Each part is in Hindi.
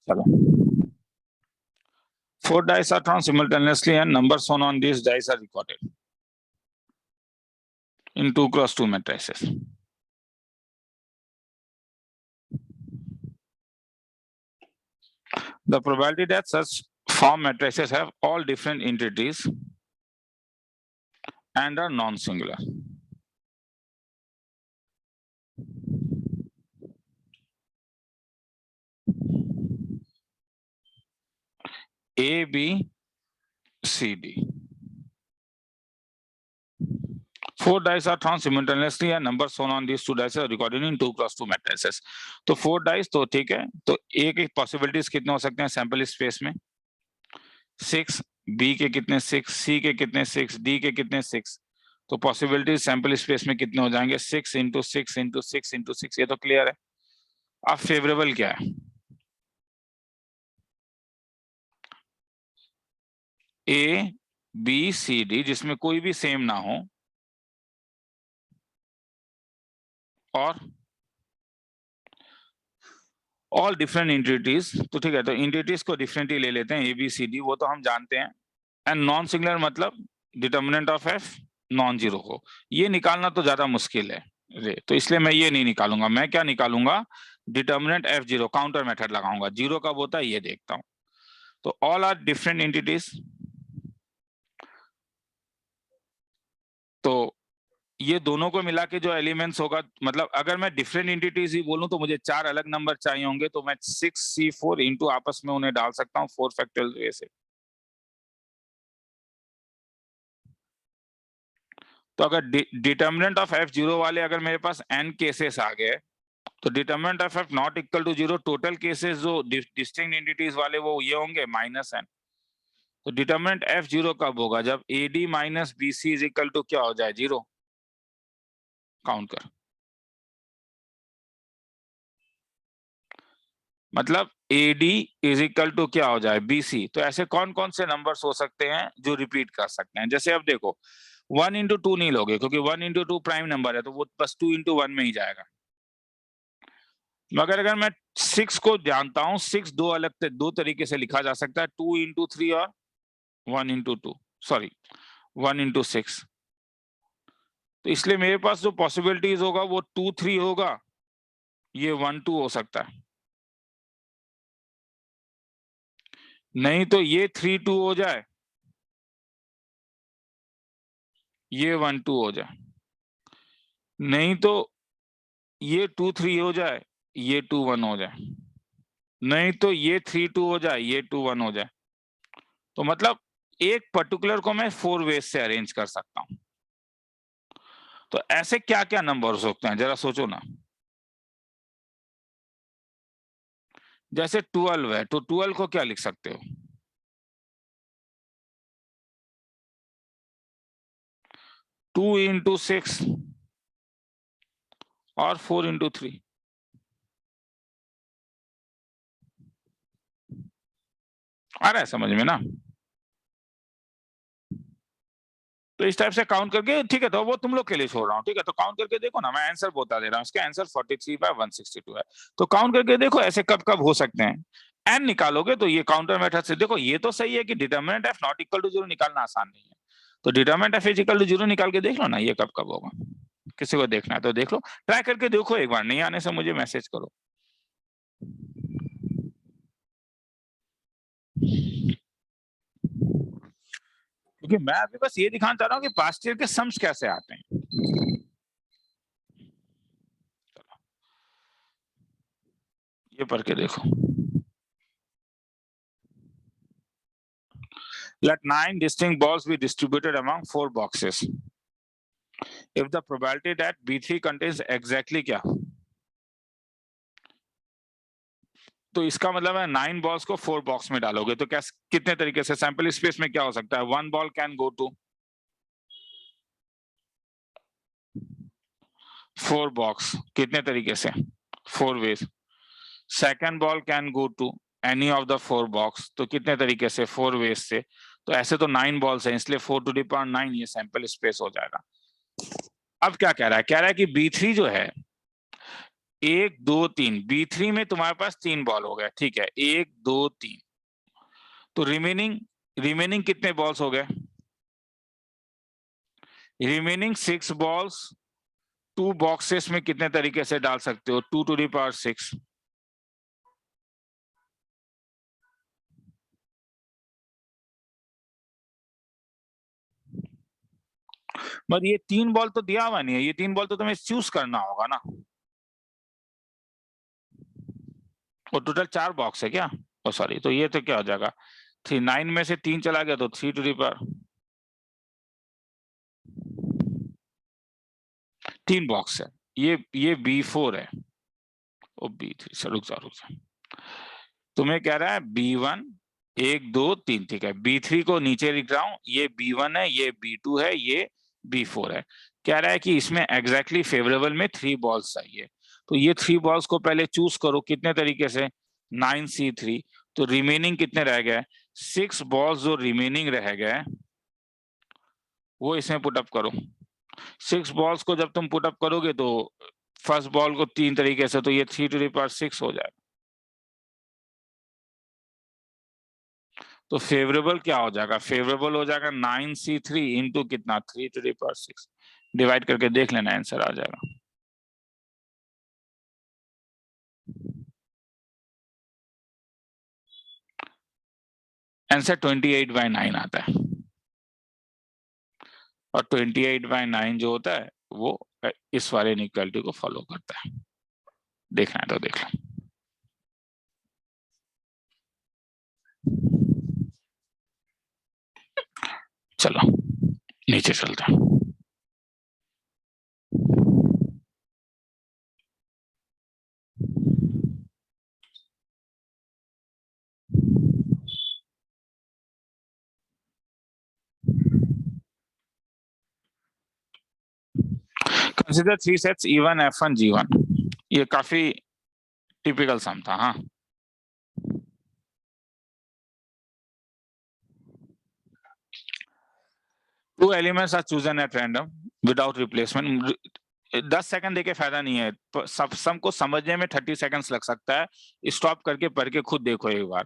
चलो, 4 dice are thrown simultaneously and numbers shown on these dice are recorded in 2x2 matrices. The probability that such form matrices have all different entities and are non-singular. A, B, C, D. 4 dice are thrown simultaneously and numbers shown on these 2 dice are recorded in 2x2 matrices. तो 4 dice तो ठीक है, तो A के पॉसिबिलिटीज कितने हो सकते हैं सैंपल स्पेस में? 6, B के कितने 6, C के कितने 6, D के कितने 6, तो पॉसिबिलिटीज सैंपल स्पेस में कितने हो जाएंगे? 6 इंटू 6 इंटू 6 इंटू 6। ये तो क्लियर है। अब फेवरेबल क्या है? A, B, C, D जिसमें कोई भी सेम ना हो और ऑल डिफरेंट एंटिटीज, तो ठीक है, तो एंटिटीज को डिफरेंट ही ले लेते हैं, ए बी सी डी, वो तो हम जानते हैं। एंड नॉन सिंगुलर मतलब determinant of F non zero हो, ये निकालना तो ज्यादा मुश्किल है रे, तो इसलिए मैं ये नहीं निकालूंगा। मैं क्या निकालूंगा? Determinant F zero, counter method लगाऊंगा। जीरो कब होता है ये देखता हूं। तो ऑल आर डिफरेंट एंटिटीज, तो ये दोनों को मिला के जो एलिमेंट्स होगा, मतलब अगर मैं डिफरेंट एंटिटीज ही बोलूं तो मुझे 4 अलग नंबर चाहिए होंगे, तो मैं 6C4 इंटू आपस में उन्हें डाल सकता हूं 4 फैक्टोरियल वे से। तो अगर डिटर्मिनेंट ऑफ एफ जीरो वाले अगर मेरे पास n केसेस आ गए, तो determinant of F not equal to zero, total cases जो डिस्टिंक्ट एंटिटीज वाले वो ये होंगे -n। तो डिटर्मिनेंट एफ जीरो कब होगा? जब AD minus BC is equal to क्या हो जाए? जीरो। काउंट कर, मतलब AD इज इक्वल टू क्या हो जाए? BC। तो ऐसे कौन कौन से नंबर्स हो सकते हैं जो रिपीट कर सकते हैं? जैसे अब देखो 1 इंटू 2 नहीं लोगे क्योंकि 1 इंटू 2 प्राइम नंबर है, तो वो बस 2 इंटू 1 में ही जाएगा। मगर अगर मैं 6 को जानता हूं, 6 दो तरीके से लिखा जा सकता है, 2 इंटू 3 और 1 इंटू 2, सॉरी 1 इंटू 6। तो इसलिए मेरे पास जो पॉसिबिलिटीज होगा वो 2 3 होगा, ये 1 2 हो सकता है, नहीं तो ये 3 2 हो जाए, ये 1 2 हो जाए, नहीं तो ये 2 3 हो जाए, ये 2 1 हो जाए, नहीं तो ये 3 2 हो जाए, ये 2 1 हो जाए। तो मतलब एक पर्टिकुलर को मैं 4 वेज से अरेंज कर सकता हूं। तो ऐसे क्या क्या नंबर हो सकते हैं जरा सोचो ना। जैसे 12 है, तो 12 को क्या लिख सकते हो? 2 इंटू 6 और 4 इंटू 3। आ रहा है समझ में ना? तो इस टाइप से काउंट करके, ठीक है, तो वो तुम लोग के लिए छोड़ रहा हूँ, ठीक है, तो काउंट करके देखो ना, मैं आंसर बता दे रहा हूँ, इसका आंसर 43/162 है। तो काउंट करके देखो ऐसे कब कब हो सकते हैं। एन निकालोगे तो ये काउंटर मेथड से देखो, ये तो सही है कि determinant F not equal to zero निकालना आसान नहीं है, तो determinant F is equal to zero निकाल के देख लो ना, ये कब कब होगा। किसी को देखना है तो देख लो, ट्राई करके देखो एक बार, नहीं आने से मुझे मैसेज करो। क्योंकि मैं अभी बस ये दिखाना चाह रहा हूँ कि पास्ट ईयर के सम्स कैसे आते हैं। ये पढ़ के देखो। Let 9 distinct balls be distributed among 4 boxes. If the probability that B3 contains exactly क्या, तो इसका मतलब है 9 बॉल्स को 4 बॉक्स में डालोगे तो क्या कितने तरीके से सैंपल स्पेस में क्या हो सकता है? 1 ball can go to 4 box, कितने तरीके से? 4 ways. Second ball can go to any of the 4 box, तो कितने तरीके से? 4 वेज से। तो ऐसे तो 9 बॉल्स हैं, इसलिए 4 टू द पावर 9 ये सैंपल स्पेस हो जाएगा। अब क्या कह रहा है? कह रहा है कि B3 जो है 1 2 3, B3 में तुम्हारे पास 3 बॉल हो गए, ठीक है, 1 2 3। तो रिमेनिंग कितने बॉल्स हो गए? रिमेनिंग 6 बॉल्स 2 बॉक्सेस में कितने तरीके से डाल सकते हो? 2 to the power 6। बट ये 3 बॉल तो दिया हुआ नहीं है, ये 3 बॉल तो तुम्हें चूज करना होगा ना। और टोटल 4 बॉक्स है क्या? ओ सॉरी, तो ये तो क्या हो जाएगा? 9 में से 3 चला गया तो 3 to the power 3 बॉक्स है। ये B4 है और B3। रुक जा। तुम्हें कह रहा है B1 1 2 3, ठीक है। B3 को नीचे लिख रहा हूं, ये B1 है, ये B2 है, ये B4 है। कह रहा है कि इसमें एग्जैक्टली फेवरेबल में 3 बॉल्स चाहिए। तो ये 3 बॉल्स को पहले चूज करो, कितने तरीके से? 9C3। तो रिमेनिंग कितने रह गए? 6 बॉल्स जो रिमेनिंग रह गए वो इसमें पुटअप करो। 6 बॉल्स को जब तुम पुटअप करोगे तो फर्स्ट बॉल को 3 तरीके से, तो ये 3 to the power 6 हो जाएगा। तो फेवरेबल क्या हो जाएगा? फेवरेबल हो जाएगा 9C3 इंटू कितना? 3 to the power 6। डिवाइड करके देख लेना, आंसर आ जाएगा। आंसर 28/9 आता है। और 28/9 जो होता है वो इस वाले इनइक्वालिटी को फॉलो करता है। देखना है तो देख लो। चलो नीचे चलते हैं। Consider 3 sets E1 F1 G1। ये काफी टिपिकल सम था। हाँ, two elements are chosen at random without replacement. 10 second देके फायदा नहीं है, सब सम को समझने में 30 सेकंड्स लग सकता है। स्टॉप करके पढ़ के खुद देखो एक बार।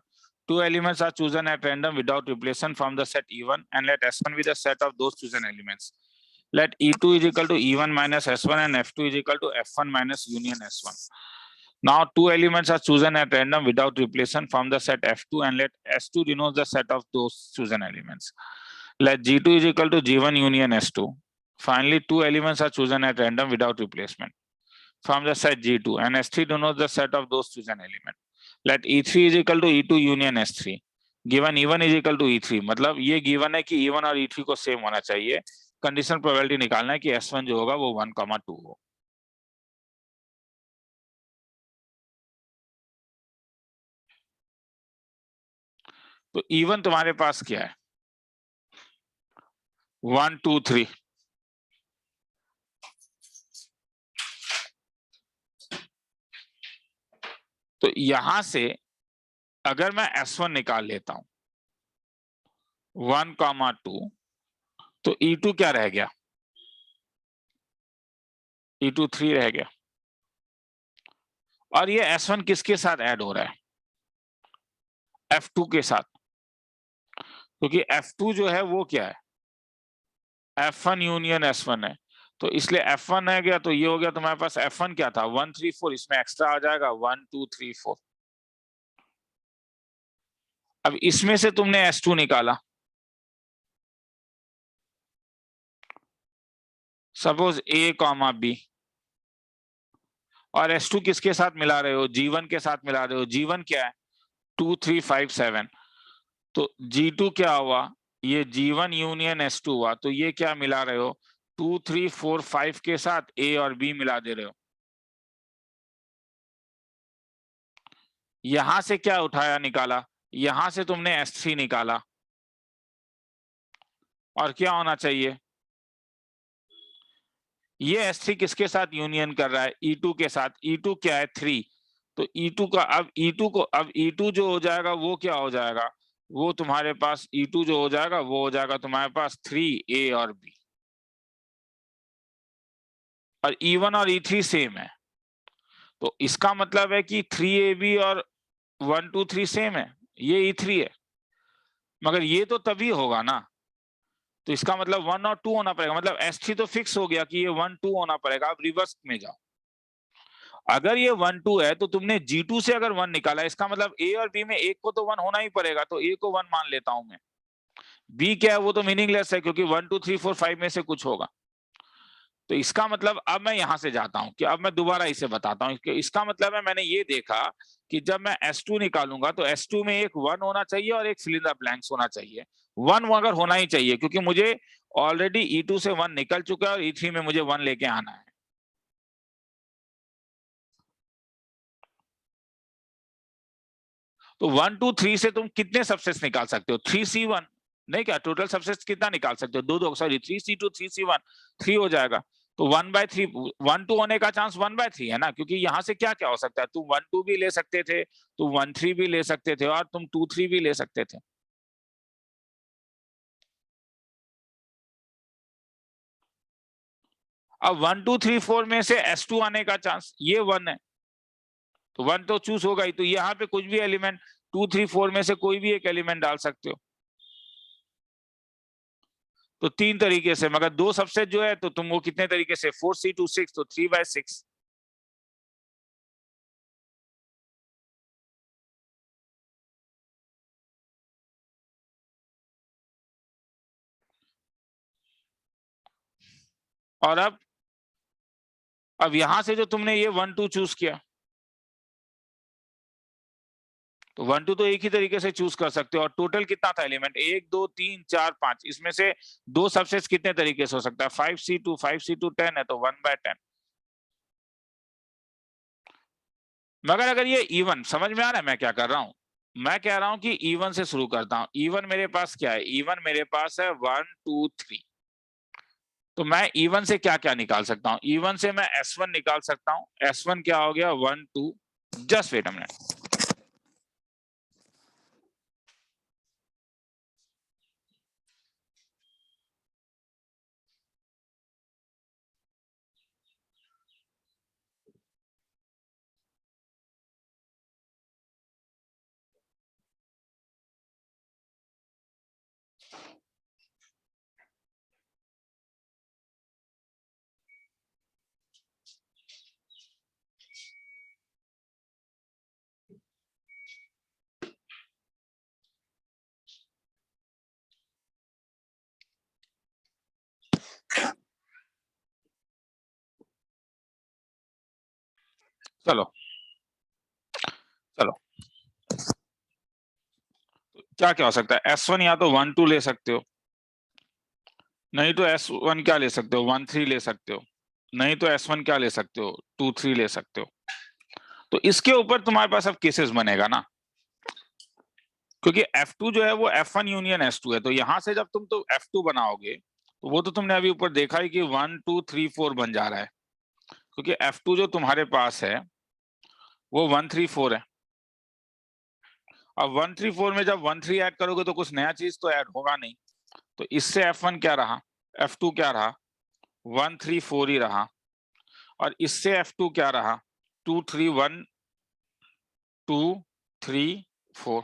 Two elements are chosen at random without replacement from the set E1 and let S1 be the set of those chosen elements. Let E2 is equal to E1 minus S1 and F2 is equal to F1 minus union S1. Now two elements are chosen at random without replacement from the set F2 and let S2 denote the set of those chosen elements. Let G2 is equal to G1 union S2. Finally, two elements are chosen at random without replacement from the set G2 and S3 denotes the set of those chosen elements. Let E3 is equal to E2 union S3. Given E1 is equal to E3, मतलब ये गिवन है कि E1 और E3 को सेम होना चाहिए। कंडीशनल प्रोबेबिलिटी निकालना है कि S1 जो होगा वो 1,2 हो। तो E1 तुम्हारे पास क्या है? 1 2 3। तो यहां से अगर मैं S1 निकाल लेता हूं 1,2, तो E2 क्या रह गया? E2 3 रह गया। और ये S1 किसके साथ ऐड हो रहा है? F2 के साथ, क्योंकि F2 जो है वो क्या है? F1 यूनियन S1 है। तो इसलिए F1 है गया, तो ये हो गया तुम्हारे पास F1 क्या था? 1 3 4। इसमें एक्स्ट्रा आ जाएगा 1 2 3 4। अब इसमें से तुमने S2 निकाला, सपोज A, B, और S2 किसके साथ मिला रहे हो? G1 के साथ मिला रहे हो। G1 क्या है? 2 3 5 7। तो G2 क्या हुआ? ये G1 यूनियन S2 हुआ। तो ये क्या मिला रहे हो? 2 3 4 5 के साथ A और B मिला दे रहे हो। यहां से क्या उठाया, निकाला? यहां से तुमने S3 निकाला। और क्या होना चाहिए? ये S3 किसके साथ यूनियन कर रहा है? E2 के साथ। E2 क्या है? 3। तो E2 का अब E2 जो हो जाएगा वो क्या हो जाएगा? वो तुम्हारे पास E2 जो हो जाएगा वो हो जाएगा तुम्हारे पास 3A और B। और E1 और E3 सेम है। तो इसका मतलब है कि 3AB और 1 2 3 सेम है, ये E3 है, मगर ये तो तभी होगा ना, तो इसका मतलब 1 और 2 होना पड़ेगा, मतलब S3 तो फिक्स हो गया कि ये 1 2 होना पड़ेगा। अब रिवर्स में जाओ, अगर ये 1 2 है तो तुमने G2 से अगर 1 निकाला, इसका मतलब A और B में एक को तो 1 होना ही पड़ेगा, तो A को 1 मान लेता हूं मैं, B क्या है वो तो मीनिंगलेस है क्योंकि 1 2 3 4 5 में से कुछ होगा। तो इसका मतलब अब मैं यहां से जाता हूं कि अब मैं दोबारा इसे बताता हूं कि इसका मतलब है मैंने ये देखा कि जब मैं S2 निकालूंगा तो S2 में एक 1 होना चाहिए और एक फिल इन द ब्लैंक्स होना चाहिए। 1 अगर होना ही चाहिए क्योंकि मुझे ऑलरेडी E2 से 1 निकल चुका है और E3 में मुझे 1 लेके आना है। तो 1 2 3 से तुम कितने सबसेट्स निकाल सकते हो? 3C1 नहीं, क्या टोटल सबसेट्स कितना निकाल सकते हो? दो, सॉरी 3C2 3C1 3 हो जाएगा। तो 1/3 1 2 होने का चांस 1/3 है ना, क्योंकि यहां से क्या क्या हो सकता है, तुम 1 2 भी ले सकते थे, तुम 1 3 भी ले सकते थे और तुम 2 3 भी ले सकते थे। अब 1 2 3 4 में से S2 आने का चांस ये 1 है, तो 1 तो चूज होगा ही, तो यहाँ पे कुछ भी एलिमेंट 2 3 4 में से कोई भी एक एलिमेंट डाल सकते हो। तो 3 तरीके से, मगर 2 सबसेट जो है तो तुम वो कितने तरीके से, 4C2 6, तो 3/6। और अब यहां से जो तुमने ये 1 2 चूज किया, तो 1 2 तो एक ही तरीके से चूज कर सकते हो। और टोटल कितना था एलिमेंट, 1 2 3 4 5, इसमें से 2 सबसेट्स कितने तरीके से हो सकता है, 5C2 10 है, तो 1/10। मगर अगर ये इवन, समझ में आ रहा है मैं क्या कर रहा हूं, मैं कह रहा हूं कि इवन से शुरू करता हूं। इवन मेरे पास क्या है, इवन मेरे पास है 1 2 3, तो मैं इवन से क्या क्या निकाल सकता हूं, इवन से मैं S1 निकाल सकता हूं। S1 क्या हो गया, 1 2, जस्ट वेट अ मिनट। चलो चलो, क्या क्या हो सकता है, S1 या तो 1 2 ले सकते हो, नहीं तो S1 क्या ले सकते हो, 1 3 ले सकते हो, नहीं तो S1 क्या ले सकते हो, 2 3 ले सकते हो। तो इसके ऊपर तुम्हारे पास अब केसेस बनेगा ना, क्योंकि F2 जो है वो F1 यूनियन S2 है, तो यहां से जब तुम तो F2 बनाओगे तो वो तो तुमने अभी ऊपर देखा ही कि 1 2 3 4 बन जा रहा है, क्योंकि F2 जो तुम्हारे पास है वो 1 3 4 है। अब 1 3 4 में जब 1 3 ऐड करोगे तो कुछ नया चीज तो ऐड होगा नहीं, तो इससे F1 क्या रहा, F2 क्या रहा, 1 3 4 ही रहा। और इससे F2 क्या रहा, 2 3 1 2 3 4।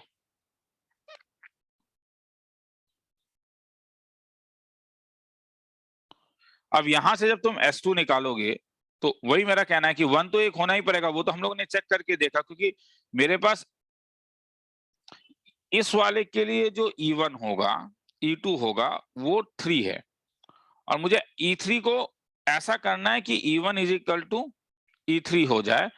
अब यहां से जब तुम S2 निकालोगे तो वही मेरा कहना है कि 1 तो एक होना ही पड़ेगा, वो तो हम लोग ने चेक करके देखा, क्योंकि मेरे पास इस वाले के लिए जो E1 होगा, E2 होगा, वो 3 है, और मुझे E3 को ऐसा करना है कि E1 is equal to E3 हो जाए।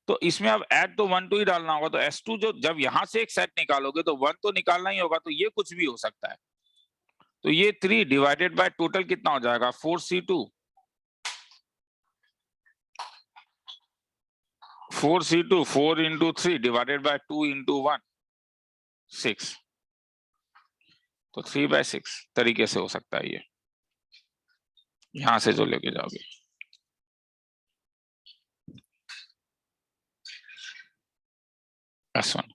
तो इसमें अब ऐड तो 1 2 ही डालना होगा, तो S2 जो जब यहां से एक सेट निकालोगे तो 1 तो निकालना ही होगा, तो ये कुछ भी हो सकता है। तो ये 3 डिवाइडेड बाय टोटल कितना हो जाएगा, 4C2, 4C2 4 into 3 divided by 2 into 1 6, तो 3/6 तरीके से हो सकता है ये, यहां से जो लेके जाओगे। S1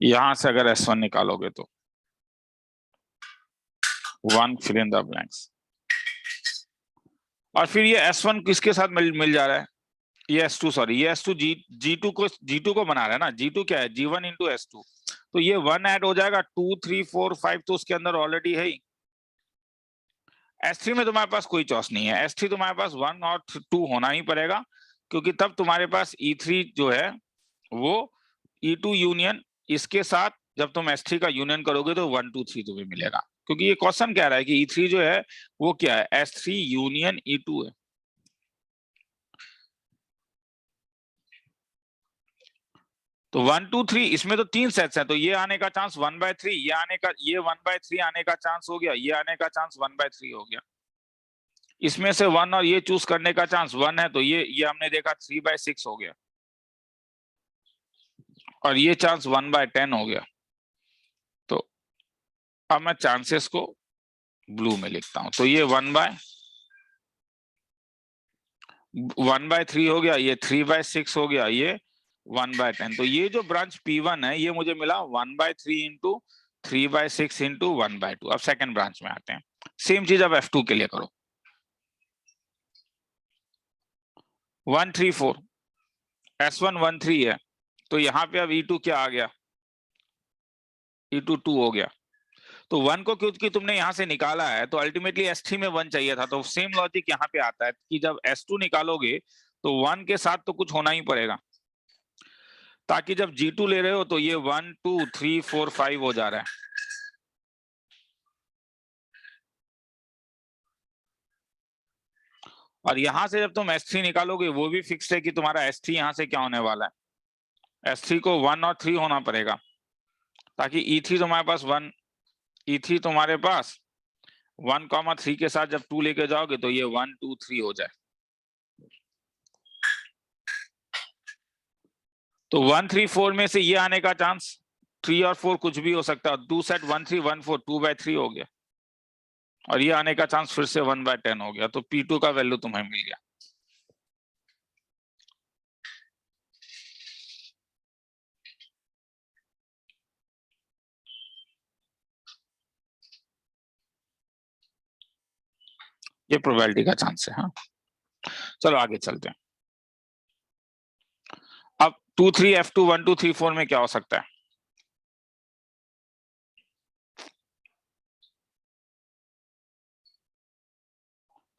यहां से अगर S1 निकालोगे तो 1 फिल इन द ब्लैंक्स, और फिर ये S1 किसके साथ मिल जा रहा है, ये S2 सॉरी, ये S2 G2 को बना रहा है ना, G2 क्या है, G1 इंटू S2, तो ये 1 ऐड हो जाएगा, 2 3 4 5 तो उसके अंदर ऑलरेडी है ही। S3 में तुम्हारे पास कोई चॉइस नहीं है, S3 तुम्हारे पास 1 और 2 होना ही पड़ेगा, क्योंकि तब तुम्हारे पास E3 जो है वो E2 यूनियन इसके साथ जब तुम S3 का यूनियन करोगे तो 1 2 3 तुम्हें मिलेगा, क्योंकि ये क्वेश्चन कह रहा है कि E3 जो है वो क्या है, S3 यूनियन E2 है। तो 1 2 3 इसमें तो 3 सेट्स हैं, तो ये आने का चांस 1/3, ये आने का, ये 1/3 आने का चांस हो गया, ये आने का चांस 1/3 हो गया। इसमें से 1 और ये चूज करने का चांस 1 है, तो ये हमने देखा 3/6 हो गया, और ये चांस 1/10 हो गया। तो अब मैं चांसेस को ब्लू में लिखता हूं, तो ये 1/3 हो गया, ये 3/6 हो गया, ये 1/10। तो ये जो ब्रांच P1 है ये मुझे मिला 1/3 इंटू 3/6 इंटू 1/2। अब सेकंड ब्रांच में आते हैं, सेम चीज अब F2 के लिए करो, 1 3 4, S1 1 3 है, तो यहाँ पे अब E2 क्या आ गया, E2 2 हो गया। तो 1 को क्योंकि तुमने यहां से निकाला है तो अल्टीमेटली S3 में 1 चाहिए था, तो सेम लॉजिक यहाँ पे आता है कि जब S2 निकालोगे तो 1 के साथ तो कुछ होना ही पड़ेगा, ताकि जब G2 ले रहे हो तो ये 1 2 3 4 5 हो जा रहा है। और यहां से जब तुम S3 निकालोगे वो भी फिक्स है कि तुम्हारा S3 यहां से क्या होने वाला है, S3 को 1 और 3 होना पड़ेगा, ताकि E3 तुम्हारे पास 1, E3 तुम्हारे पास 1,3 के साथ जब 2 लेके जाओगे तो ये 1 2 3 हो जाए। तो 1 3 4 में से ये आने का चांस 3 और 4 कुछ भी हो सकता है, 2 सेट 1 3 1 4 2/3 हो गया, और ये आने का चांस फिर से 1/10 हो गया, तो P2 का वैल्यू तुम्हें मिल गया। ये प्रोबेबिलिटी का चांस है। हाँ चलो आगे चलते हैं। अब 2 3 F2 1 2 3 4 में क्या हो सकता है,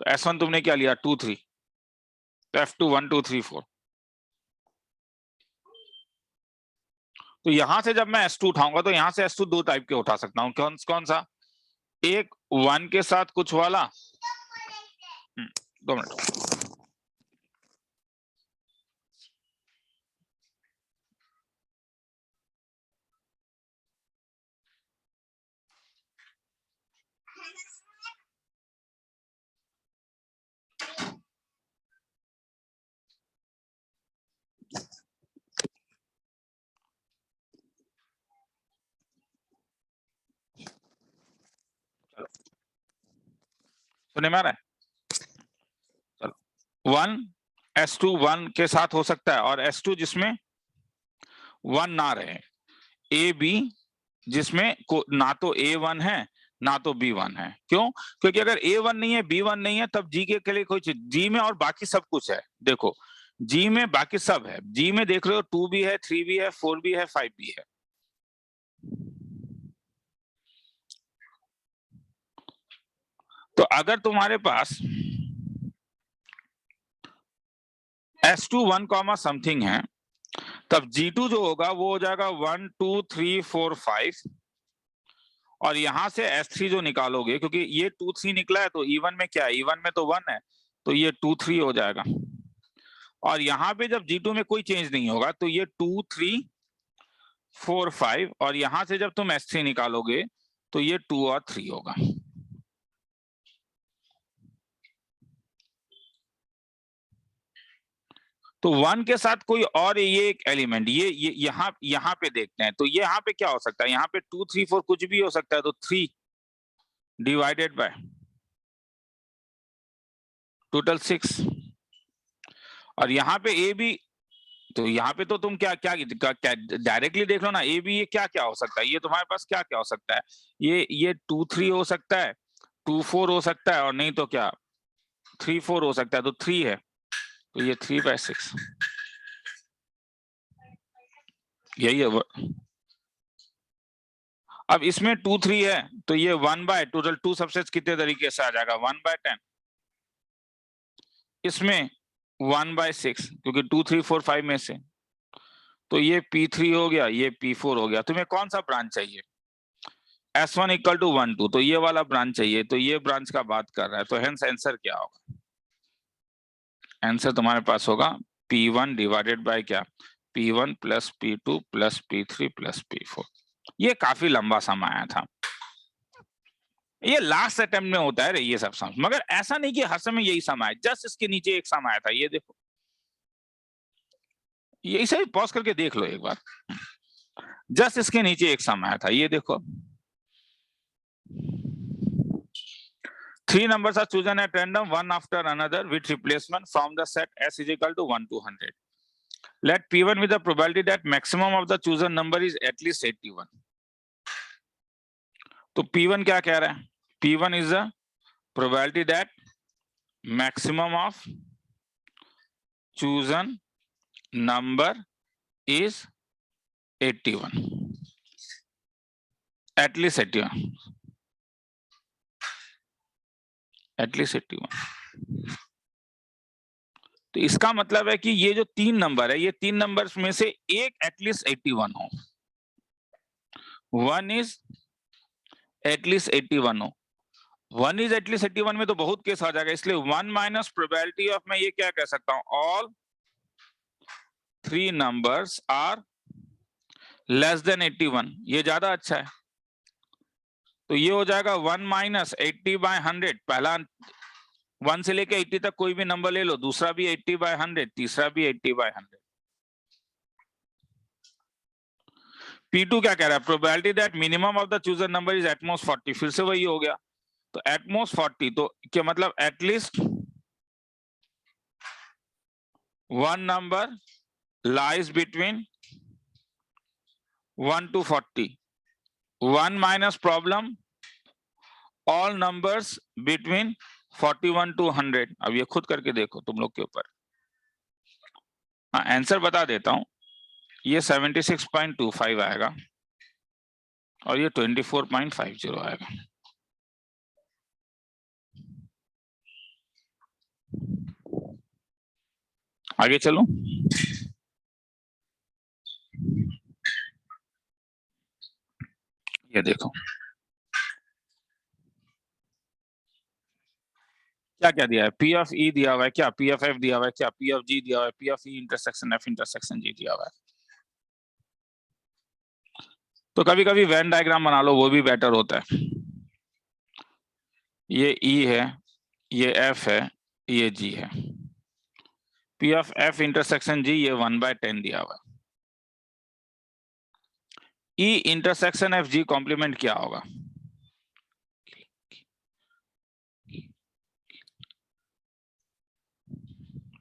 तो S1 तुमने क्या लिया 2 3, तो F2 1 2 3 4। तो यहां से जब मैं S2 उठाऊंगा तो यहां से S2 दो टाइप के उठा सकता हूं, कौन कौन सा, एक 1 के साथ कुछ वाला, 2 मिनट, सुनने में आ रहा है, चलो 1 S2 1 के साथ हो सकता है, और S2 जिसमें 1 ना रहे, ए बी जिसमें ना तो A1 है ना तो B1 है। क्यों, क्योंकि अगर A1 नहीं है B1 नहीं है तब G के लिए कोई चीज, G में और बाकी सब कुछ है, देखो G में बाकी सब है, G में देख रहे हो 2 भी है 3 भी है 4 भी है 5 भी है। तो अगर तुम्हारे पास S2 1, समथिंग है, तब G2 जो होगा वो हो जाएगा 1 2 3 4 5, और यहां से S3 जो निकालोगे, क्योंकि ये 2 3 निकला है तो E1 में क्या है, E1 में तो 1 है, तो ये 2 3 हो जाएगा। और यहाँ पे जब G2 में कोई चेंज नहीं होगा तो ये 2 3 4 5, और यहां से जब तुम S3 निकालोगे तो ये 2 और 3 होगा। तो 1 के साथ कोई और ये एक एलिमेंट, ये यहाँ पे देखते हैं, तो ये यहाँ पे क्या हो सकता है, यहाँ पे 2 3 4 कुछ भी हो सकता है, तो 3 डिवाइडेड बाय टोटल 6, और यहाँ पे ए बी, तो यहाँ पे तो तुम क्या क्या डायरेक्टली देख लो ना, ए बी ये क्या क्या हो सकता है, ये तुम्हारे पास क्या क्या हो सकता है, ये 2 3 हो सकता है, 2 4 हो सकता है, और नहीं तो क्या 3 4 हो सकता है, तो 3 है, तो ये 3/6 यही है। अब इसमें 2 3 है, तो ये 1/टोटल 2 सबसेट्स कितने तरीके से आ जाएगा, 1/10। इसमें 1/6, क्योंकि 2 3 4 5 में से, तो ये P3 हो गया, ये P4 हो गया। तुम्हें कौन सा ब्रांच चाहिए, S1 इक्वल टू 1 2, तो ये वाला ब्रांच चाहिए, तो ये ब्रांच का बात कर रहा है, तो हेंस आंसर क्या होगा, आंसर तुम्हारे पास होगा P1 डिवाइडेड बाय क्या, P1 plus P2 plus P3 plus P4। ये काफी लंबा समय आया था, ये लास्ट अटेम्प्ट में होता है रे ये सब सम, मगर ऐसा नहीं कि हर समय यही सम आया, जस्ट इसके नीचे एक सम आया था, ये देखो, ये इसे पॉज करके देख लो एक बार, जस्ट इसके नीचे एक सम आया था, ये देखो। 3 numbers are chosen at random, one after another with replacement from the set S is equal to 1 to 100. Let P1 with the probability that maximum of the chosen number is at least 81. तो P1 क्या कह रहा है, P1 is the probability that maximum of chosen number is 81, at least 81, at least 81। तो इसका मतलब है कि ये जो 3 नंबर है, ये 3 नंबर्स में से एक एटलीस्ट 81 हो, वन इज एटलीस्ट 81 हो। वन इज एटलीस्ट 81 में तो बहुत केस आ जाएगा, इसलिए 1 माइनस प्रोबेबिलिटी ऑफ, मैं ये क्या कह सकता हूं, all 3 numbers are less than 81, ये ज्यादा अच्छा है। तो ये हो जाएगा 1 माइनस 80/100, पहला 1 से लेके 80 तक कोई भी नंबर ले लो, दूसरा भी 80/100, तीसरा भी 80/100। P2 क्या कह रहा है, probability that minimum of the chosen number is at most 40, फिर से वही हो गया, तो एटमोस्ट 40, तो क्या मतलब at least one number lies between 1 to 40, 1 minus problem all numbers between 41 to 100। अब ये खुद करके देखो तुम लोग के ऊपर, आंसर बता देता हूं, ये 76.25 आएगा और ये 24.50 आएगा। आगे चलो, ये देखो क्या क्या दिया है, P ऑफ E दिया हुआ है क्या, P ऑफ F दिया हुआ है क्या, P ऑफ G दिया हुआ है, P of E intersection F intersection G दिया हुआ है। तो कभी कभी वेन डायग्राम बना लो, वो भी बेटर होता है। ये E है, ये F है, ये G है, P of F intersection G ये 1/10 दिया हुआ है। E intersection F G complement क्या होगा,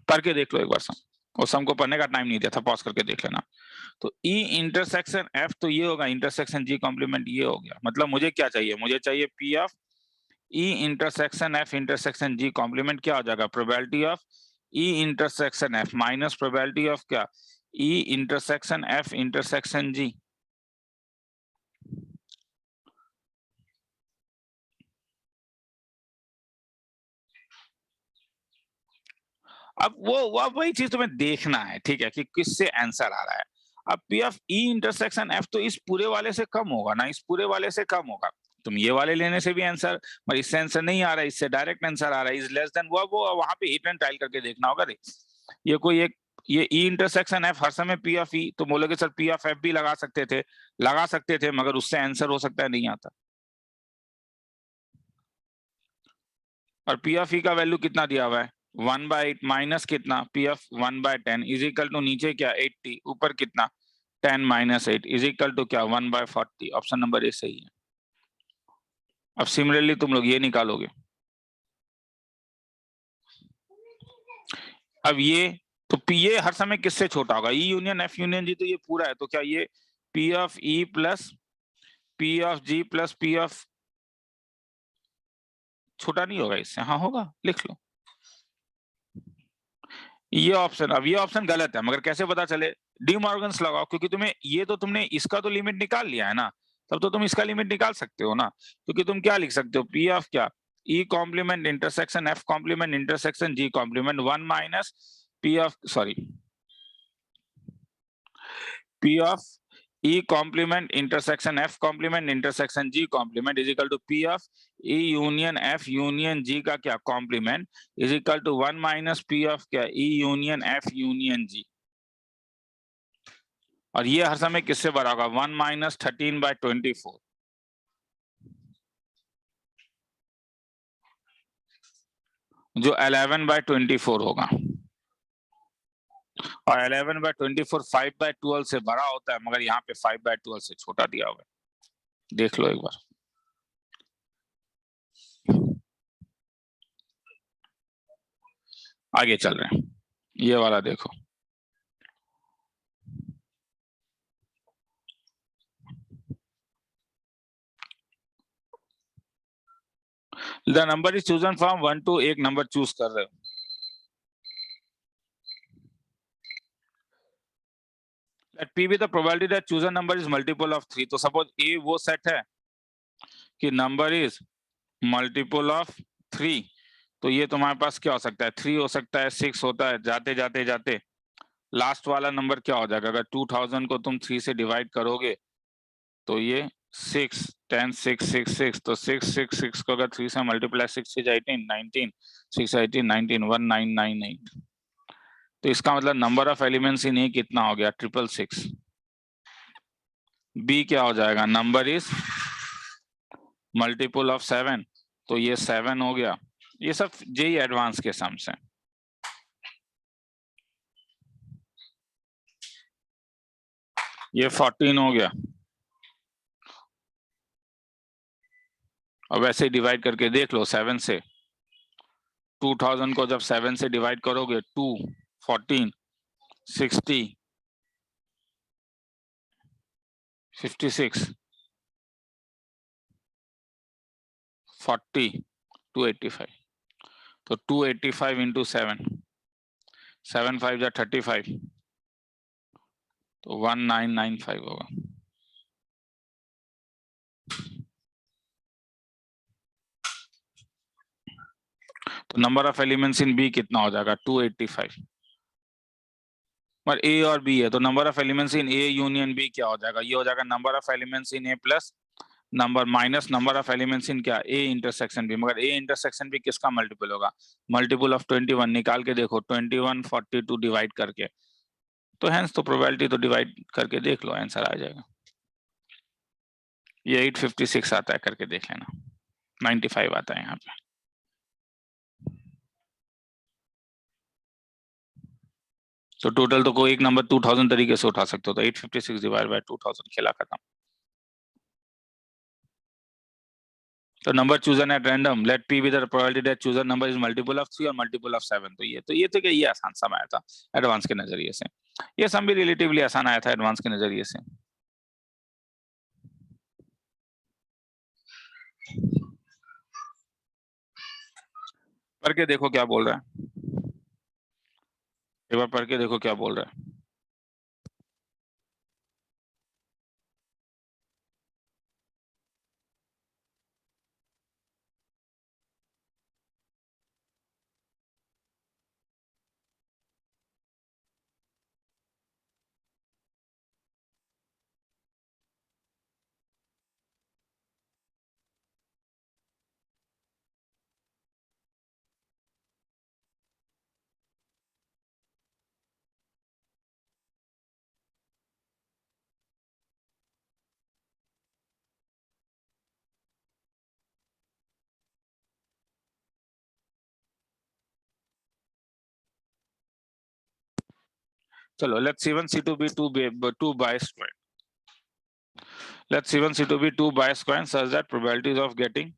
पढ़ के देख लो एक बार सम, और सम को पढ़ने का टाइम नहीं दिया था, पॉज करके देख लेना। तो E इंटरसेक्शन F तो ये होगा, इंटरसेक्शन G कॉम्प्लीमेंट ये हो गया, मतलब मुझे क्या चाहिए, मुझे चाहिए P of E intersection F intersection G complement क्या हो जाएगा, probability of E intersection F minus probability of क्या, E intersection F intersection G। अब वो वही चीज तुम्हें देखना है, ठीक है, कि किससे आंसर आ रहा है। अब P of E intersection F तो इस पूरे वाले से कम होगा ना, इस पूरे वाले से कम होगा, तुम ये वाले लेने से भी आंसर, पर इससे आंसर नहीं आ रहा है, इससे डायरेक्ट आंसर आ रहा है, इज लेस देन, वो वहां पे हिट एंड ट्रायल करके देखना होगा। देख ये कोई एक, ये E इंटरसेक्शन F हर समय P ऑफ E, तो बोलोगे सर P ऑफ F भी लगा सकते थे, मगर उससे आंसर हो सकता है नहीं आता। और P ऑफ E का वैल्यू कितना दिया हुआ है, 1/8 माइनस कितना, P of 1/10 is equal to नीचे क्या 80, ऊपर कितना 10 माइनस 8 इज इक्वल टू क्या 1/40। ऑप्शन नंबर ए सही है। अब सिमिलरली तुम लोग ये निकालोगे, अब ये तो ये हर समय किससे छोटा होगा, E union F union G, तो ये पूरा है, तो क्या ये P of E plus P of G plus P of छोटा नहीं होगा इससे, हाँ होगा, लिख लो। ये ऑप्शन, अब ये ऑप्शन गलत है, मगर कैसे पता चले? डी मॉर्गन्स लगाओ, क्योंकि तुम्हें ये तो तुमने इसका तो लिमिट निकाल लिया है ना, तब तो तुम इसका लिमिट निकाल सकते हो ना। क्योंकि तुम क्या लिख सकते हो, पी ऑफ क्या, E complement intersection F complement intersection G complement 1 minus P of, sorry, P of E complement intersection F complement intersection G complement is equal to P of E union F union G का क्या complement is equal to 1 minus P of क्या E union F union G। और ये हर समय किससे बड़ा होगा, 1 minus 13/24, जो 11/24 होगा। और 11/24 5/12 से बड़ा होता है, मगर यहाँ पे 5/12 से छोटा दिया हुआ है, देख लो एक बार। आगे चल रहे हैं, ये वाला देखो, the number is chosen from 1 to एक नंबर चूज कर रहे हो। Let P be the probability that chosen number is multiple of 3। तो सपोज A वो सेट है कि नंबर इज मल्टीपल ऑफ 3, तो ये तुम्हारे पास क्या हो सकता है, 3 हो सकता है, 6 होता है, जाते जाते जाते लास्ट वाला नंबर क्या हो जाएगा, अगर 2000 को तुम 3 से डिवाइड करोगे तो ये 6 10 6 6 6, तो 6 6 6 को अगर 3 से मल्टीप्लाई 6 is 18 19 6 18 19 1998, तो इसका मतलब नंबर ऑफ एलिमेंट्स इन ए कितना हो गया, 666। बी क्या हो जाएगा, नंबर इज मल्टीपल ऑफ 7, तो ये 7 हो गया। ये सब जेई एडवांस के सम्स हैं। ये 14 हो गया। अब वैसे डिवाइड करके देख लो 7 से, 2000 को जब 7 से डिवाइड करोगे 2 14 60 56 40 285, तो 285 इंटू 7 7 5 जा 35, तो 1995 होगा। तो number of elements in B कितना हो जाएगा, 285। पर ए और बी है, तो number of elements in A union B क्या हो जाएगा, ये हो जाएगा number of elements in A plus number minus number of elements in क्या, ए इंटरसेक्शन बी। मगर ए इंटरसेक्शन बी किसका मल्टीपल होगा, मल्टीपल ऑफ 21। निकाल के देखो 21 42 डिवाइड करके, तो हेंस तो प्रोबेबिलिटी तो डिवाइड करके देख लो, आंसर आ जाएगा। ये 856 आता है, करके देख लेना, 95 आता है यहाँ पे। तो टोटल तो कोई एक नंबर 2000 तरीके से उठा सकते हो, तो 856 डिवाइड बाय 2000, खेला खत्म। तो number chosen at random, let P be the probability that chosen number is multiple of 3 और मल्टीपल ऑफ 7। तो ये तो क्या, ये आसान सम आया था एडवांस के नजरिए से। ये सम भी रिलेटिवली आसान आया था एडवांस के नजरिए से। पढ़ के देखो क्या बोल रहा है, एक बार पढ़ के देखो क्या बोल रहा है। चलो late C1 C2 be 2 by square, let C1 C2 be 2 by square such that probabilities of getting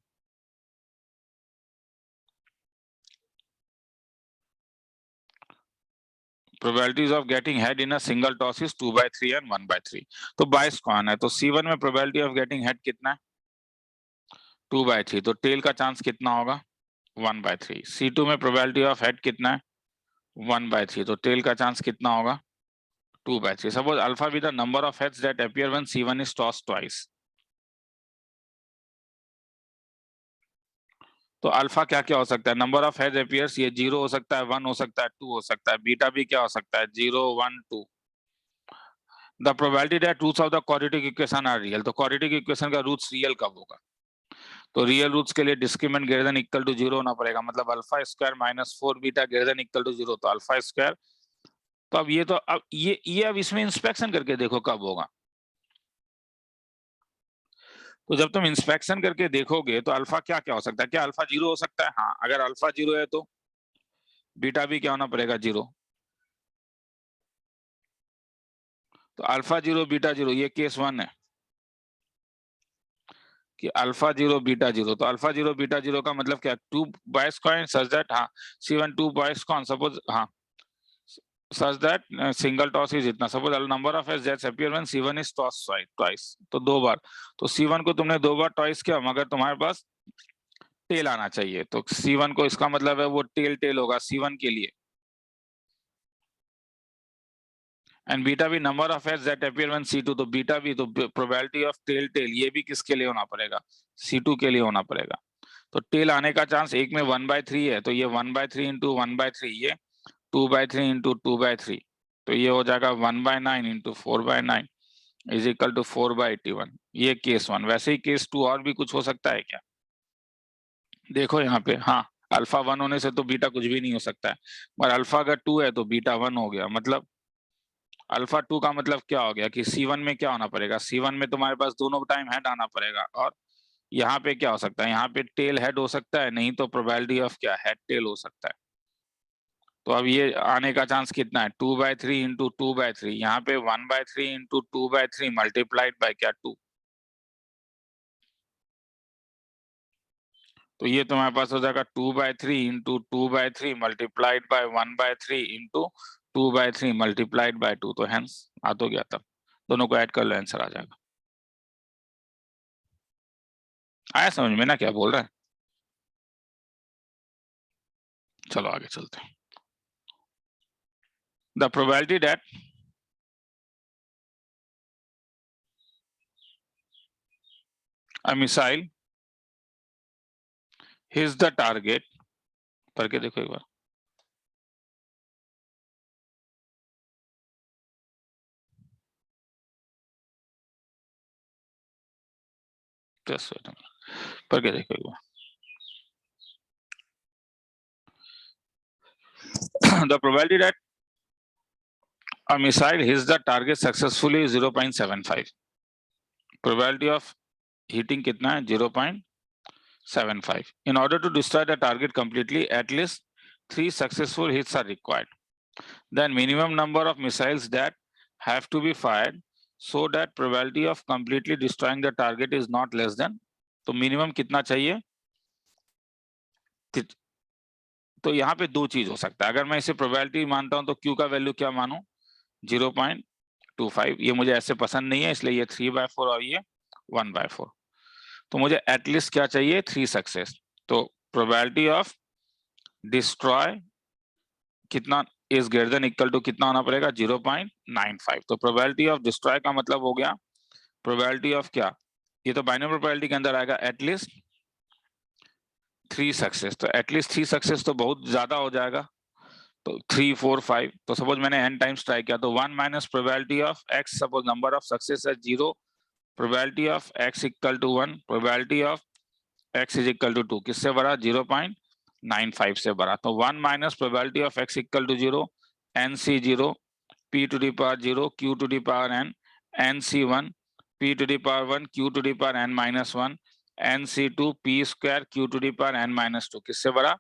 head in a single toss is 2 by 3 and 1 by 3। तो बाय स्क्वायर है, तो C1 में प्रोबेबिलिटी ऑफ गेटिंग हेड कितना है, 2 by 3, तो टेल का चांस कितना होगा, 1 by 3। C2 में प्रोबेबिलिटी ऑफ हेड कितना है, 1/3, तो टेल का चांस कितना होगा 2/3। Suppose alpha be the number of heads that appear when C1 is tossed twice. तो अल्फा क्या क्या हो सकता है, नंबर ऑफ हेड्स अपीयर्स, ये 0 हो सकता है, 1 हो सकता है, 2 हो सकता है। बीटा भी क्या हो सकता है 0 1 2। The probability that roots of the quadratic equation are real, तो क्वाड्रेटिक इक्वेशन का रूट्स रियल कब होगा, तो रियल रूट्स के लिए discriminant greater than equal to 0 होना पड़ेगा, मतलब alpha square minus 4 beta greater than equal to 0, तो अल्फा स्क्वायर। तो अब ये अब इसमें इंस्पेक्शन करके देखो कब होगा। तो जब तुम इंस्पेक्शन करके देखोगे तो अल्फा क्या क्या हो सकता है, क्या अल्फा 0 हो सकता है, हाँ अगर अल्फा 0 है तो बीटा भी क्या होना पड़ेगा 0। तो अल्फा 0 बीटा 0 ये केस 1 है कि अल्फा 0 बीटा 0, तो अल्फा 0 बीटा 0 का मतलब क्या 2 बाय स्क्वायर सच दैट, हाँ C1 2 बाय स्क्वायर, सपोज हाँ such that single toss is इतना, suppose the number of jets appear when C1 is tossed twice, तो 2 बार, तो C1 को तुमने 2 बार टॉइस किया, मगर तुम्हारे पास टेल आना चाहिए, तो C1 को, इसका मतलब है वो टेल होगा C1 के लिए। एंड बीटा भी number of heads that appear when C2, तो बीटा भी, तो प्रोबेबिलिटी ऑफ टेल ये भी किसके लिए होना पड़ेगा C2 के लिए होना पड़ेगा। तो टेल आने का चांस एक में 1/3 है, तो ये 1/3 इंटू 1/3, ये 2/3 इंटू 2/3, तो ये हो जाएगा 1/9 इंटू 4/9 इज इक्वल टू 4/81। ये केस 1। वैसे ही केस 2 और भी कुछ हो सकता है क्या, देखो यहाँ पे, हाँ अल्फा 1 होने से तो बीटा कुछ भी नहीं हो सकता है, पर अल्फा अगर 2 है तो बीटा 1 हो गया, मतलब अल्फा 2 का मतलब क्या हो गया कि C1 में क्या होना पड़ेगा, C1 में तुम्हारे पास दोनों टाइम हेड आना पड़ेगा, और यहाँ पे क्या हो सकता है, यहाँ पे टेल हेड हो सकता है, नहीं तो प्रोबेबिलिटी ऑफ क्या हेड टेल हो सकता है। तो अब ये आने का चांस कितना है 2/3 इंटू 2/3, यहाँ पे 1/3 इंटू 2/3 मल्टीप्लाइड बाय क्या 2, तो ये तुम्हारे पास हो जाएगा 2/3 into 2/3 multiplied by 1/3 into 2/3 multiplied by 2, तो हेंस आ तो गया, तब दोनों को ऐड कर लो आंसर आ जाएगा। आया समझ में ना क्या बोल रहा है, चलो आगे चलते हैं। The probability that a missile hits the target, पढ़ के देखो एक बार, पढ़ के देखो एक बार। The probability that a missile hits the target successfully is 0.75. Probability of hitting कितना है 0.75. In order to destroy the target completely, at least 3 successful hits are required. Then minimum number of missiles that have to be fired so that probability of completely destroying the target is not less than, तो minimum कितना चाहिए, तो यहाँ पे दो चीज हो सकता है, अगर मैं इसे प्रोबेबिलिटी मानता हूं तो Q का वैल्यू क्या मानूं 0.25, ये मुझे ऐसे पसंद नहीं है, इसलिए ये 3/4 और ये 1/4, तो मुझे एटलीस्ट क्या चाहिए 3 सक्सेस, तो प्रोबेबिलिटी ऑफ डिस्ट्रॉय कितना is greater than equal to कितना होना पड़ेगा 0.95, तो प्रोबेबिलिटी ऑफ डिस्ट्रॉय का मतलब हो गया प्रोबेबिलिटी ऑफ क्या, ये तो बाइनरी प्रोबेबिलिटी के अंदर आएगा एटलीस्ट 3 सक्सेस, तो एटलीस्ट 3 सक्सेस तो बहुत ज्यादा हो जाएगा, तो 3 4 5, तो सपोज मैंने n टाइम्स ट्राई किया, तो 1 minus probability of x, suppose number of success है 0, probability of x equal to 1, probability of x is equal to 2, किससे बड़ा 0.95 से बड़ा, तो 1 minus probability of x equal to 0, nc 0 p to the power 0 q to the power n, nc 1 p to the power 1 q to the power n minus 1, nc2 p square q to the power n minus 2, किससे बड़ा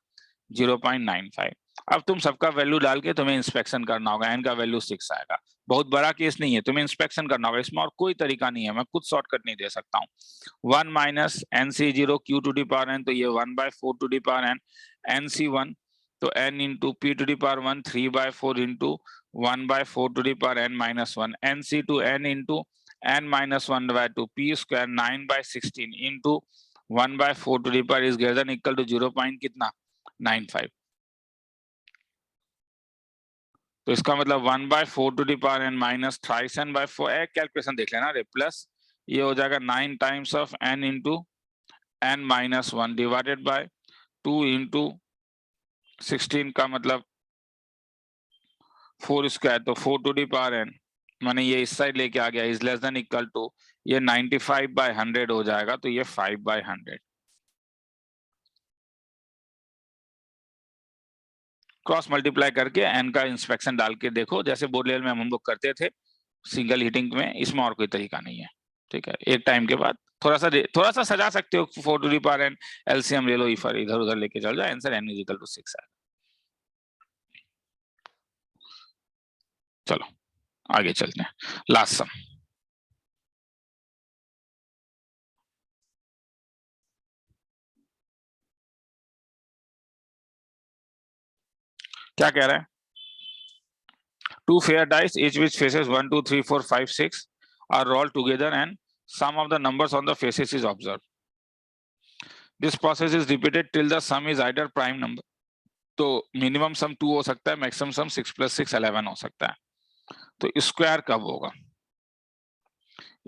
0.95। अब तुम सबका वैल्यू डाल के तुम्हें इंस्पेक्शन करना होगा, n का वैल्यू 6 आएगा, बहुत बड़ा केस नहीं है, तुम्हें इंस्पेक्शन करना होगा, इसमें और कोई तरीका नहीं है, मैं खुद शॉर्टकट नहीं दे सकता हूँ। 1 minus nc0 q to the power n, तो ये 1/4 to the power n, nc1 तो n into p to the power 1 3/4 into 1/4 to the power n minus 1, nc2 n into n minus 1/2 p square 9/16 into 1/4 to the power is greater than equal to 0. कितना 95। तो इसका मतलब 1/4 to the power n minus thrice n by 4, एक कैलकुलेशन देख लेना रे, प्लस ये हो जाएगा 9 times of n into n minus 1 divided by 2 into 16 का मतलब 4 स्क्वायर, तो 4 टू दी पावर n, माने ये इस साइड लेके आ गया, is less than equal to ये 95/100 हो जाएगा, तो ये 5/100। क्रॉस मल्टीप्लाई करके n का इंस्पेक्शन डाल के देखो, जैसे बोर्ड लेवल में हम लोग करते थे सिंगल हीटिंग में, इसमें और कोई तरीका नहीं है। ठीक है, एक टाइम के बाद थोड़ा सा सजा सकते हो, 4 to the power n LCM ले लो, इधर उधर लेके चल जाओ, answer n is equal to 6 है। चलो आगे चलते हैं, लास्ट सम। क्या कह रहा है? Two fair dice, each which faces 1, 2, 3, 4, 5, 6 are rolled together and sum of the numbers on the faces is observed. This process is repeated till the sum is either prime number. तो मिनिमम सम 2 हो सकता है, मैक्सिमम सम 6 + 6 11 हो सकता है। तो स्क्वायर कब होगा?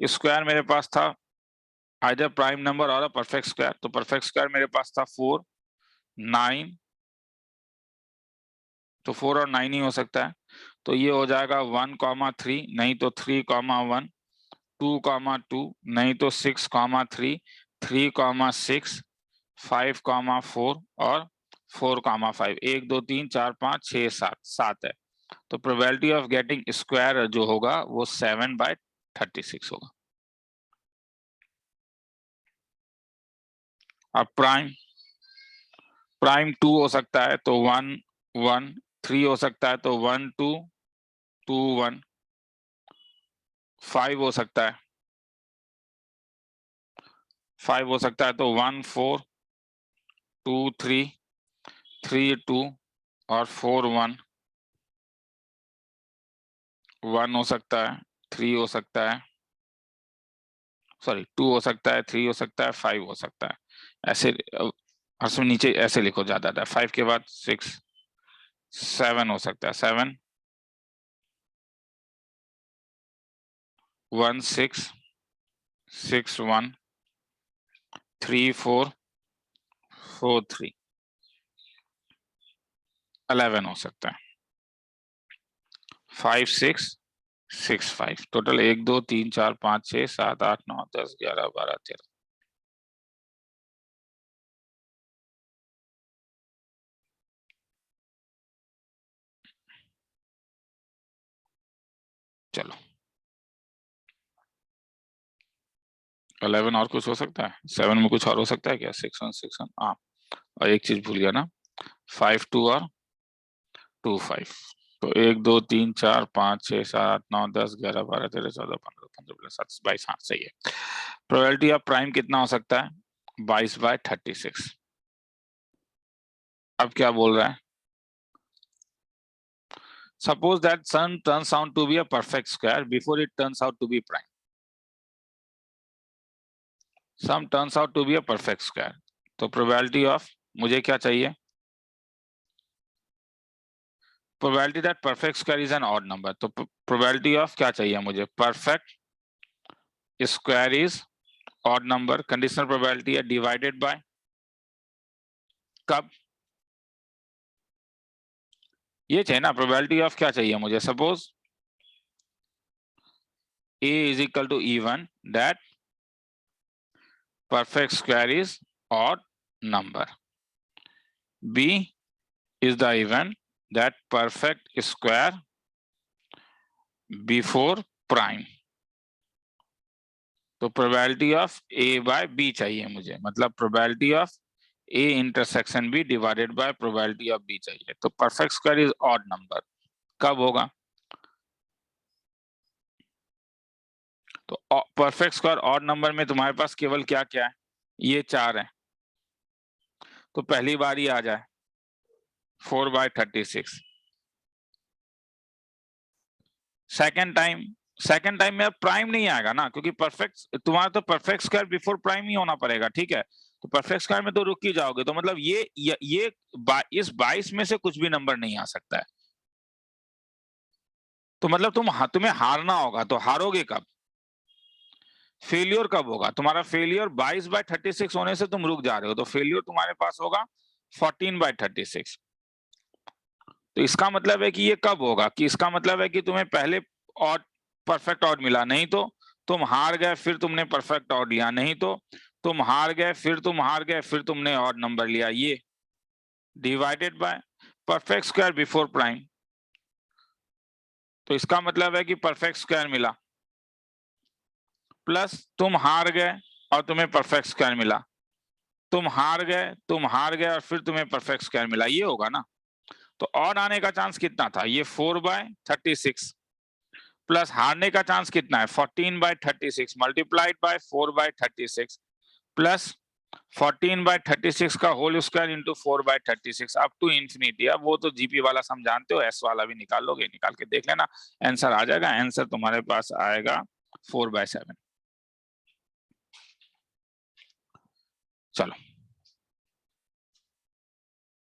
स्क्वायर मेरे पास था आइदर प्राइम नंबर और परफेक्ट स्क्वायर, तो परफेक्ट स्क्वायर मेरे पास था 4, 9, तो 4 और 9 ही हो सकता है। तो ये हो जाएगा 1, 3, नहीं तो 3, 1, 2, 2, नहीं तो 6, 3, 5, 4 और 4, 5, 1, 2, 3, 4, 5, 6, 7, 7 है। तो प्रोबेबिलिटी ऑफ गेटिंग स्क्वायर जो होगा वो 7/36 होगा। अब प्राइम 2 हो सकता है, तो 1, 1, 3 हो सकता है, तो 1, 2, 2, 1, 5 हो सकता है, 5 हो सकता है, तो 1, 4, 2, 3, 3, 2 और 4, 1, 1 हो सकता है, 3 हो सकता है, सॉरी 2 हो सकता है, 3 हो सकता है, 5 हो सकता है। ऐसे उसमें नीचे ऐसे लिखो ज्यादा था, 5 के बाद 6, 7 हो सकता है, 7, 1, 6, 6, 1, 3, 4, 4, 3, 11 हो सकता है, 5, 6, 6, 5, टोटल 1, 2, 3, 4, 5, 6, 7, 8, 9, 10, 11, 12, 13। चलो 11 और कुछ हो सकता है, 7 में कुछ और हो सकता है क्या? 6, 1, 6, 1, हाँ, और एक चीज भूल गया ना, 5, 2 और 2, 5, तो 1, 2, 3, 4, 5, 6, 7, 9, 10, 11, 12, 13, 14, 15, 15 + 7, 22, हाँ सही है। प्रोबेबिलिटी ऑफ प्राइम कितना हो सकता है? 22/36। अब क्या बोल रहा है? Suppose that sum turns out to be a perfect square before it turns out to be prime. Sum turns out to be a perfect square, तो प्रोबेबिलिटी ऑफ, मुझे क्या चाहिए? Probability that perfect square is an odd number, तो प्रोबेबिलिटी ऑफ क्या चाहिए मुझे? Perfect square is odd number, conditional probability है, डिवाइडेड बाय कब? ये चाहिए ना, प्रोबेबिलिटी ऑफ क्या चाहिए मुझे? Suppose a is equal to even that perfect square is odd number, b is the event that perfect square before prime। तो प्रोबेबिलिटी ऑफ a/b चाहिए मुझे, मतलब probability of a intersection b divided by probability of b चाहिए। तो perfect square is odd number कब होगा? तो परफेक्ट स्क्वायर ऑड नंबर में तुम्हारे पास केवल क्या क्या है? ये 4 है, तो पहली बार ही आ जाए 4/36। सेकेंड टाइम में प्राइम नहीं आएगा ना, क्योंकि परफेक्ट तुम्हारा तो परफेक्ट स्क्वायर बिफोर प्राइम ही होना पड़ेगा, ठीक है? तो परफेक्ट स्क्वायर में तो रुक ही जाओगे, तो मतलब ये इस 22 में से कुछ भी नंबर नहीं आ सकता है। तो मतलब तुम्हें हारना होगा, तो हारोगे कब? फेलियर कब होगा? तुम्हारा फेलियर 22/36 होने से तुम रुक जा रहे हो, तो फेलियर तुम्हारे पास होगा 14/36। तो इसका मतलब है कि ये कब होगा, कि इसका मतलब है कि तुम्हें पहले ऑड परफेक्ट ऑड मिला, नहीं तो तुम हार गए, फिर तुमने परफेक्ट ऑड लिया, नहीं तो तुम हार गए, फिर तुम हार गए, फिर तुमने ऑड नंबर लिया। ये divided by perfect square before prime, तो इसका मतलब है कि परफेक्ट स्क्वायर मिला, प्लस तुम हार गए और तुम्हें परफेक्ट स्क्वायर मिला, तुम हार गए और फिर तुम्हें परफेक्ट स्क्वायर मिला, ये होगा ना। तो ऑड आने का चांस कितना था? ये 4/36, प्लस हारने का चांस कितना है? 14/36 मल्टीप्लाइड बाय 4/36 प्लस 14/36 का whole square into 4/36 up to infinity. अब वो तो जीपी वाला सम जानते हो, एस वाला भी निकाल लोगे, निकाल के देख लेना, आंसर आ जाएगा। आंसर तुम्हारे पास आएगा 4/7। चलो।